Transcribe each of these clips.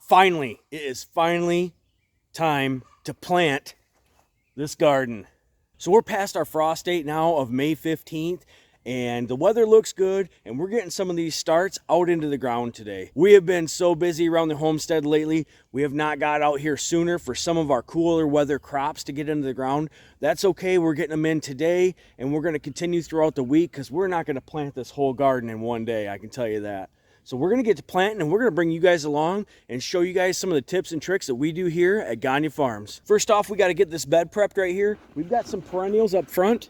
Finally, it is finally time to plant this garden. So we're past our frost date now of May 15th, and the weather looks good, and we're getting some of these starts out into the ground today. We have been so busy around the homestead lately, we have not got out here sooner for some of our cooler weather crops to get into the ground. That's okay, we're getting them in today, and we're gonna continue throughout the week because we're not gonna plant this whole garden in one day, I can tell you that. So we're gonna get to planting, and we're gonna bring you guys along and show you guys some of the tips and tricks that we do here at Gagne Farms. First off, we gotta get this bed prepped right here. We've got some perennials up front.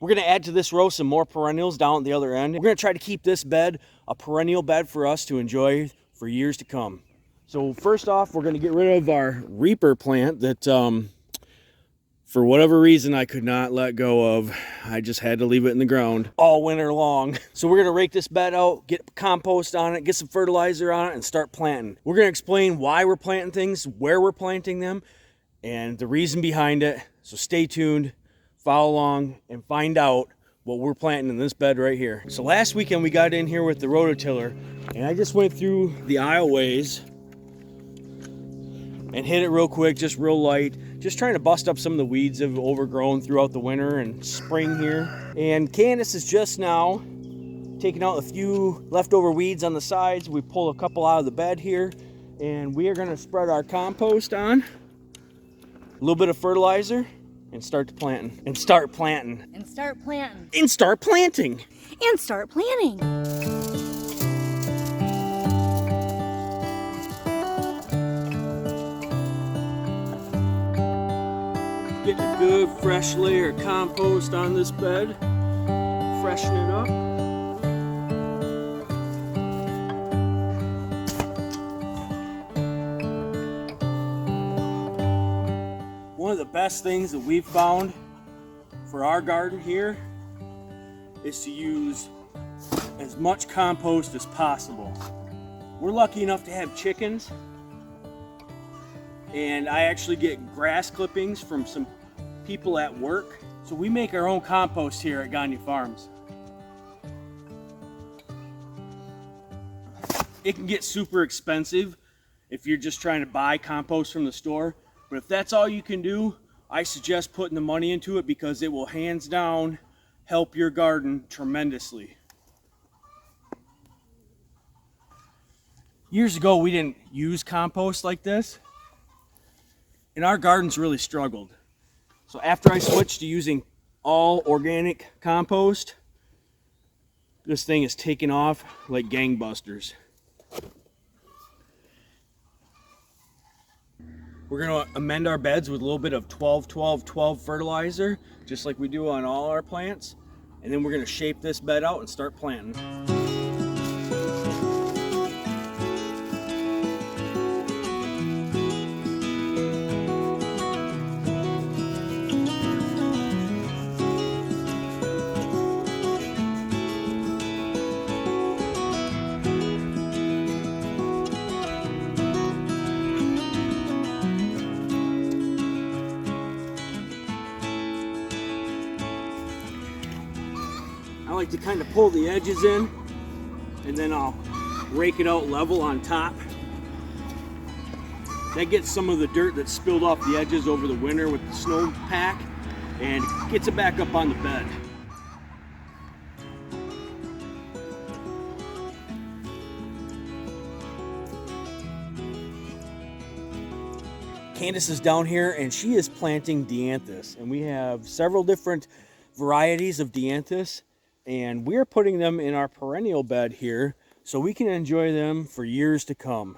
We're gonna add to this row some more perennials down at the other end. We're gonna try to keep this bed a perennial bed for us to enjoy for years to come. So first off, we're gonna get rid of our Reaper plant that for whatever reason I could not let go of. I just had to leave it in the ground all winter long. So we're gonna rake this bed out, get compost on it, get some fertilizer on it, and start planting. We're gonna explain why we're planting things, where we're planting them, and the reason behind it. So stay tuned, follow along, and find out what we're planting in this bed right here. So last weekend we got in here with the rototiller, and I just went through the aisleways and hit it real quick, just real light, just trying to bust up some of the weeds that have overgrown throughout the winter and spring here. And Candace is just now taking out a few leftover weeds on the sides. We pulled a couple out of the bed here, and we are gonna spread our compost on, a little bit of fertilizer, and start planting. And start planting. And start planting. And start planting. And start planting. Getting a good fresh layer of compost on this bed. Freshen it up. One of the best things that we've found for our garden here is to use as much compost as possible. We're lucky enough to have chickens, and I actually get grass clippings from some people at work. So we make our own compost here at Gagne Farms. It can get super expensive if you're just trying to buy compost from the store. But if that's all you can do, I suggest putting the money into it because it will hands down help your garden tremendously. Years ago, we didn't use compost like this, and our gardens really struggled. So after I switched to using all organic compost, this thing is taking off like gangbusters. We're going to amend our beds with a little bit of 12-12-12 fertilizer, just like we do on all our plants. And then we're going to shape this bed out and start planting. I like to kind of pull the edges in, and then I'll rake it out level on top. That gets some of the dirt that's spilled off the edges over the winter with the snow pack, and gets it back up on the bed. Candace is down here, and she is planting dianthus, and we have several different varieties of dianthus, and we're putting them in our perennial bed here so we can enjoy them for years to come.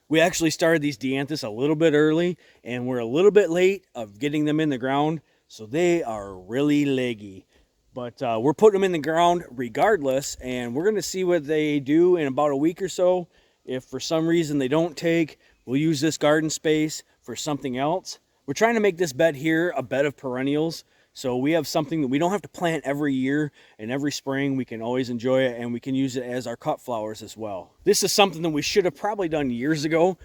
We actually started these dianthus a little bit early, and we're a little bit late of getting them in the ground, so they are really leggy. But we're putting them in the ground regardless, and we're going to see what they do in about a week or so. If for some reason they don't take, we'll use this garden space for something else. We're trying to make this bed here a bed of perennials, so we have something that we don't have to plant every year and every spring. We can always enjoy it, and we can use it as our cut flowers as well. This is something that we should have probably done years ago,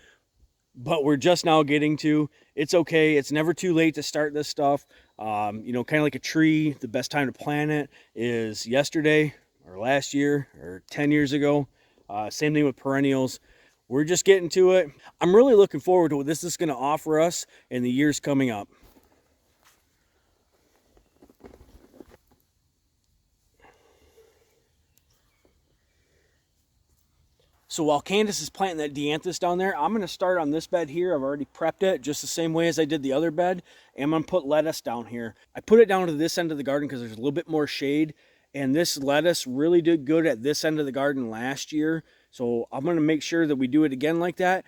but we're just now getting to. It's okay. It's never too late to start this stuff. You know, kind of like a tree, the best time to plant it is yesterday or last year or 10 years ago. Same thing with perennials. We're just getting to it. I'm really looking forward to what this is going to offer us in the years coming up. So while Candace is planting that dianthus down there, I'm going to start on this bed here. I've already prepped it just the same way as I did the other bed. And I'm going to put lettuce down here. I put it down to this end of the garden because there's a little bit more shade. And this lettuce really did good at this end of the garden last year. So I'm going to make sure that we do it again like that.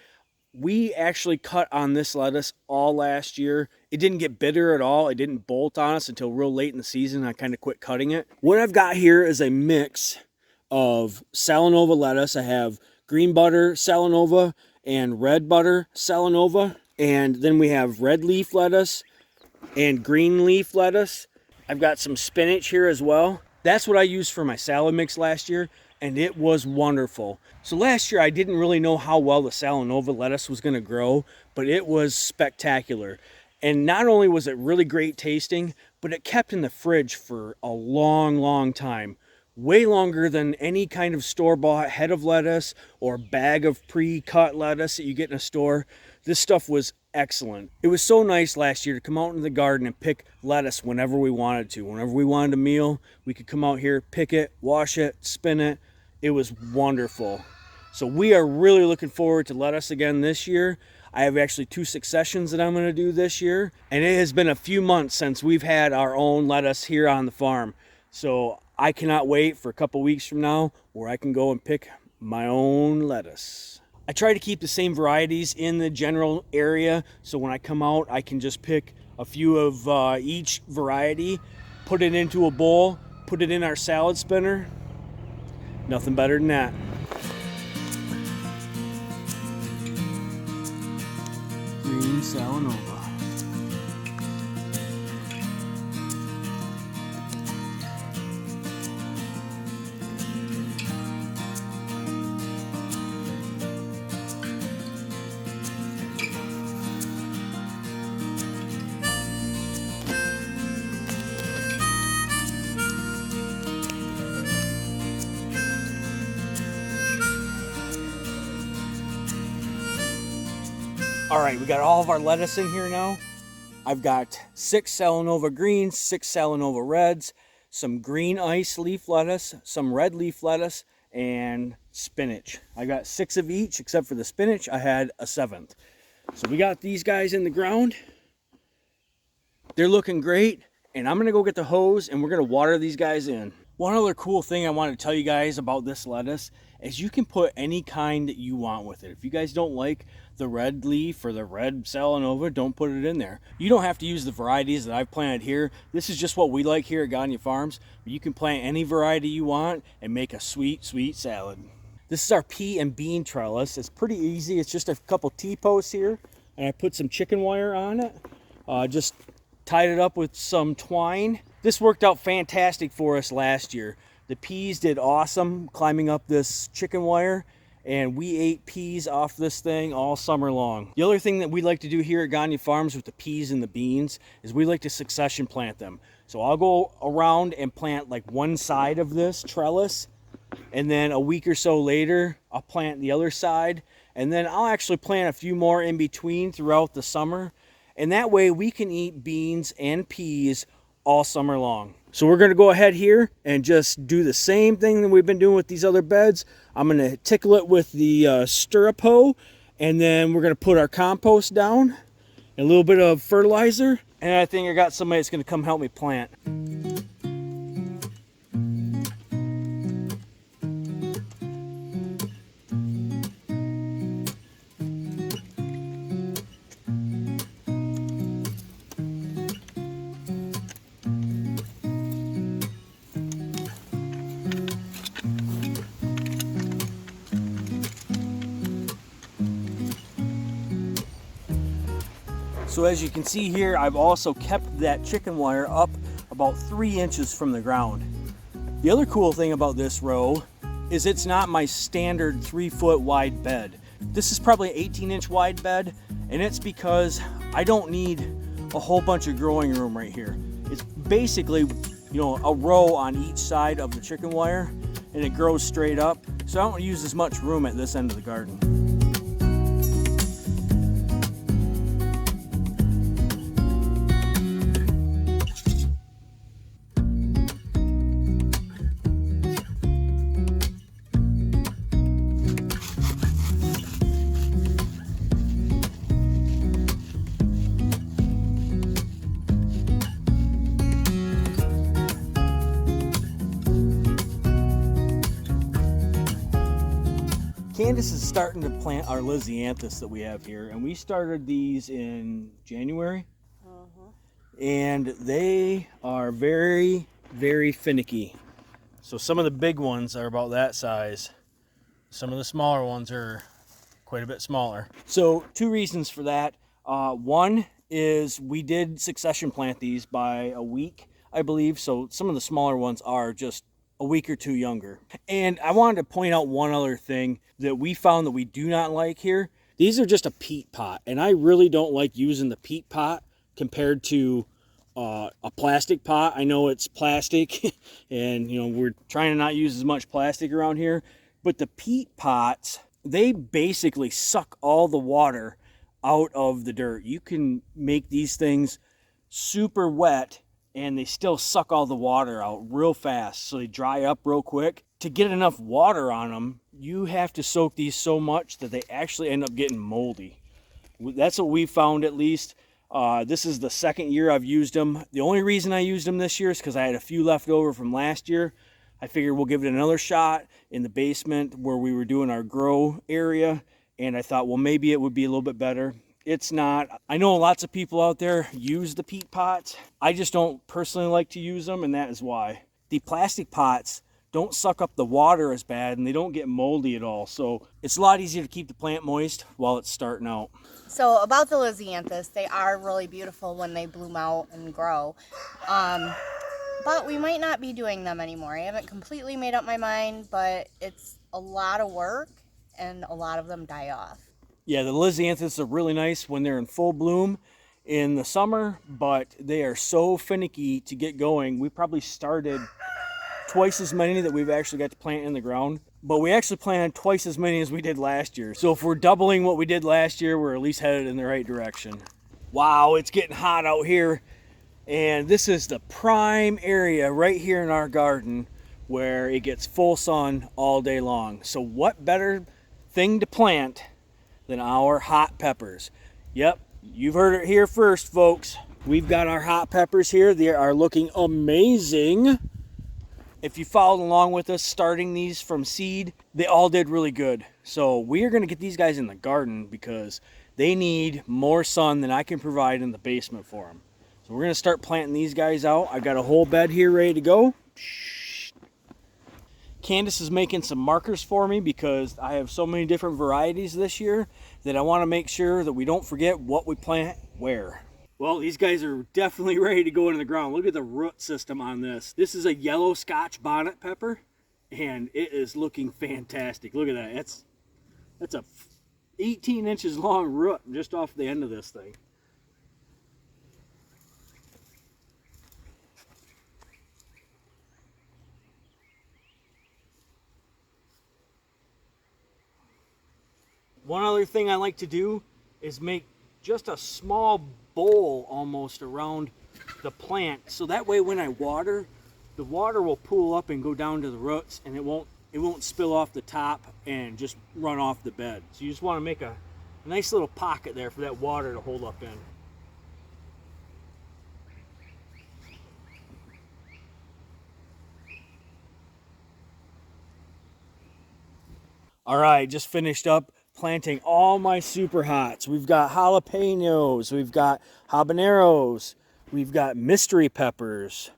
We actually cut on this lettuce all last year. It didn't get bitter at all. It didn't bolt on us until real late in the season. I kind of quit cutting it. What I've got here is a mix of Salanova lettuce. I have green butter Salanova and red butter Salanova. And then we have red leaf lettuce and green leaf lettuce. I've got some spinach here as well. That's what I used for my salad mix last year, and it was wonderful. So last year I didn't really know how well the Salanova lettuce was going to grow, but it was spectacular. And not only was it really great tasting, but it kept in the fridge for a long time. Way longer than any kind of store-bought head of lettuce or bag of pre-cut lettuce that you get in a store. This stuff was excellent. It was so nice last year to come out into the garden and pick lettuce whenever we wanted to. Whenever we wanted a meal, we could come out here, pick it, wash it, spin it. It was wonderful. So we are really looking forward to lettuce again this year. I have actually 2 successions that I'm going to do this year. And it has been a few months since we've had our own lettuce here on the farm. So I cannot wait for a couple weeks from now where I can go and pick my own lettuce. I try to keep the same varieties in the general area, so when I come out I can just pick a few of each variety, put it into a bowl, put it in our salad spinner. Nothing better than that. Green Salanova. All right, we got all of our lettuce in here now. I've got 6 Salanova greens, 6 Salanova reds, some green ice leaf lettuce, some red leaf lettuce, and spinach. I got 6 of each, except for the spinach, I had a 7th. So we got these guys in the ground. They're looking great, and I'm gonna go get the hose and we're gonna water these guys in. One other cool thing I wanted to tell you guys about this lettuce is you can put any kind that you want with it. If you guys don't like the red leaf or the red Salanova, don't put it in there. You don't have to use the varieties that I've planted here. This is just what we like here at Gagne Farms. You can plant any variety you want and make a sweet salad. This is our pea and bean trellis. It's pretty easy. It's just a couple T-posts here, and I put some chicken wire on it. Just tied it up with some twine. This worked out fantastic for us last year. The peas did awesome climbing up this chicken wire, and we ate peas off this thing all summer long. The other thing that we like to do here at Gagne Farms with the peas and the beans is we like to succession plant them. So I'll go around and plant like one side of this trellis, and then a week or so later I'll plant the other side, and then I'll actually plant a few more in between throughout the summer, and that way we can eat beans and peas all summer long. So we're going to go ahead here and just do the same thing that we've been doing with these other beds. I'm going to tickle it with the stirrup hoe, and then we're going to put our compost down, and a little bit of fertilizer, and I think I got somebody that's going to come help me plant. So as you can see here, I've also kept that chicken wire up about 3 inches from the ground. The other cool thing about this row is it's not my standard 3-foot wide bed. This is probably an 18-inch wide bed, and it's because I don't need a whole bunch of growing room right here. It's basically, a row on each side of the chicken wire, and it grows straight up. So I don't use as much room at this end of the garden. Candace is starting to plant our Lysianthus that we have here, and we started these in January. And they are very, very finicky. So some of the big ones are about that size. Some of the smaller ones are quite a bit smaller. So 2 reasons for that. One is we did succession plant these by a week, I believe. So some of the smaller ones are just a week or 2 younger. And I wanted to point out one other thing that we found that we do not like here. These are just a peat pot, and I really don't like using the peat pot compared to a plastic pot. I know it's plastic and we're trying to not use as much plastic around here, but the peat pots, they basically suck all the water out of the dirt. You can make these things super wet and they still suck all the water out real fast, so they dry up real quick. To get enough water on them, you have to soak these so much that they actually end up getting moldy. That's what we found, at least. This is the 2nd year I've used them. The only reason I used them this year is because I had a few left over from last year. I figured we'll give it another shot in the basement where we were doing our grow area, and I thought, well, maybe it would be a little bit better. It's not. I know lots of people out there use the peat pots. I just don't personally like to use them, and that is why. The plastic pots don't suck up the water as bad, and they don't get moldy at all. So it's a lot easier to keep the plant moist while it's starting out. So about the Lysianthus, they are really beautiful when they bloom out and grow. But we might not be doing them anymore. I haven't completely made up my mind, but it's a lot of work, and a lot of them die off. Yeah, the Lysianthus are really nice when they're in full bloom in the summer, but they are so finicky to get going. We probably started twice as many that we've actually got to plant in the ground, but we actually planted twice as many as we did last year. So if we're doubling what we did last year, we're at least headed in the right direction. Wow, it's getting hot out here, and this is the prime area right here in our garden where it gets full sun all day long. So what better thing to plant than our hot peppers? Yep, you've heard it here first, folks. We've got our hot peppers here. They are looking amazing. If you followed along with us starting these from seed, they all did really good. So we are going to get these guys in the garden because they need more sun than I can provide in the basement for them. So we're going to start planting these guys out. I've got a whole bed here ready to go. Candace is making some markers for me because I have so many different varieties this year that I want to make sure that we don't forget what we plant where. Well, these guys are definitely ready to go into the ground. Look at the root system on this. This is a yellow Scotch bonnet pepper, and it is looking fantastic. Look at that. That's a 18 inches long root just off the end of this thing. One other thing I like to do is make just a small bowl almost around the plant, so that way when I water, the water will pool up and go down to the roots, and it won't spill off the top and just run off the bed. So you just want to make a nice little pocket there for that water to hold up in. All right, just finished up planting all my super hots. We've got jalapenos, we've got habaneros, we've got mystery peppers,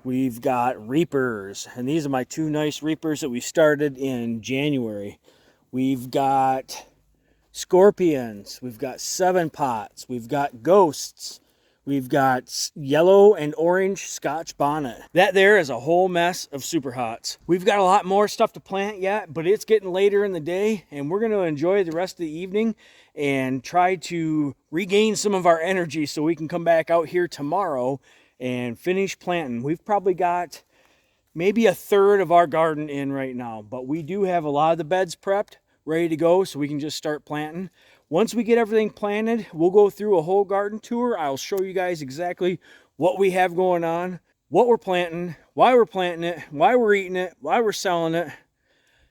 we've got reapers, and these are my 2 nice reapers that we started in January. We've got scorpions, we've got 7 pots, we've got ghosts, we've got yellow and orange Scotch bonnet. That there is a whole mess of super hots. We've got a lot more stuff to plant yet, but it's getting later in the day, and we're going to enjoy the rest of the evening and try to regain some of our energy so we can come back out here tomorrow and finish planting. We've probably got maybe a third of our garden in right now, but we do have a lot of the beds prepped, ready to go, so we can just start planting. Once we get everything planted, we'll go through a whole garden tour. I'll show you guys exactly what we have going on, what we're planting, why we're planting it, why we're eating it, why we're selling it.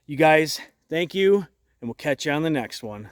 You guys, thank you, and we'll catch you on the next one.